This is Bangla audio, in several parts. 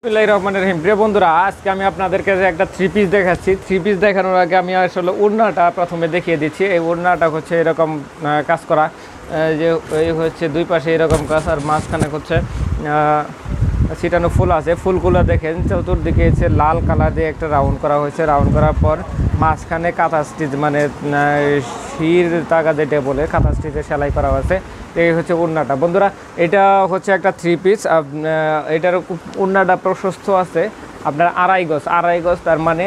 বিসমিল্লাহির রহমানির রহিম। প্রিয় বন্ধুরা, আজকে আমি আপনাদেরকে একটা থ্রি পিস দেখাচ্ছি। থ্রি পিস দেখানোর আগে আমি আসলে ওড়নাটা প্রথমে দেখিয়ে দিচ্ছি। এই ওড়নাটা হচ্ছে এরকম কাজ করা, যে এই হচ্ছে দুই পাশে এরকম কাজ, আর মাঝখানে হচ্ছে ছিটানো ফুল আছে। ফুলগুলো দেখেন চতুর্দিকে হচ্ছে লাল কালার দিয়ে একটা রাউন্ড করা হয়েছে। রাউন্ড করার পর মাঝখানে কাঁথা স্টিচ, মানে শির তাগা যেটা বলে কাঁথা স্টিচে সেলাই করা হয়েছে। এই হচ্ছে ওড়নাটা। বন্ধুরা, এটা হচ্ছে একটা থ্রি পিস। এটার ওড়নাটা প্রশস্ত আছে আপনার আড়াই গজ, তার মানে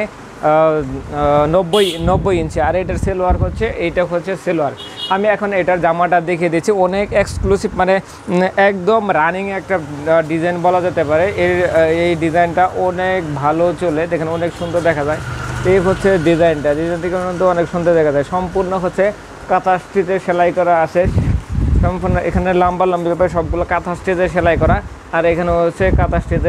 90 ইঞ্চি। আর এটার সেলোয়ার হচ্ছে, এইটা হচ্ছে সেলোয়ার। আমি এখন এটার জামাটা দেখিয়ে দিচ্ছি। অনেক এক্সক্লুসিভ, মানে একদম রানিং একটা ডিজাইন বলা যেতে পারে। এই ডিজাইনটা অনেক ভালো চলে, দেখেন অনেক সুন্দর দেখা যায়। এই হচ্ছে ডিজাইনটা থেকে কিন্তু অনেক সুন্দর দেখা যায়। সম্পূর্ণ হচ্ছে কাঁথা স্টিচে সেলাই করা আছে। সম্পূর্ণ এখানে লম্বা ব্যাপারে সবগুলো কাঁথা স্টিচে সেলাই করা, আর এখানে হচ্ছে কাঁথা স্টিচ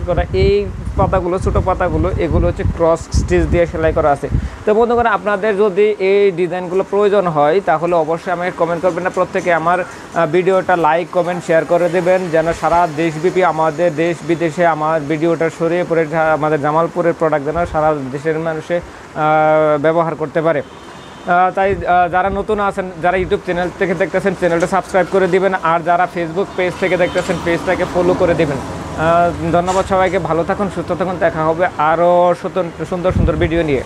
করা। এই পাতাগুলো, ছোটো পাতাগুলো, এগুলো হচ্ছে ক্রস স্টিচ দিয়ে সেলাই করা আছে। তো বন্ধুগণ, আপনাদের যদি এই ডিজাইনগুলো প্রয়োজন হয় তাহলে অবশ্যই আমাকে কমেন্ট করবেন না। প্রত্যেকে আমার ভিডিওটা লাইক, কমেন্ট, শেয়ার করে দেবেন, যেন সারা দেশব্যাপী, আমাদের দেশ বিদেশে আমার ভিডিওটা ছড়িয়ে পড়ে আমাদের জামালপুরের প্রোডাক্ট যেন সারা দেশের মানুষে ব্যবহার করতে পারে। তাই যারা নতুন আছেন, যারা ইউটিউব চ্যানেল থেকে দেখতেছেন, চ্যানেলটা সাবস্ক্রাইব করে দিবেন, আর যারা ফেসবুক পেজ থেকে দেখতেছেন পেজটাকে ফলো করে দিবেন। ধন্যবাদ সবাইকে। ভালো থাকুন, সুস্থ থাকুন। দেখা হবে আরও সুন্দর সুন্দর ভিডিও নিয়ে।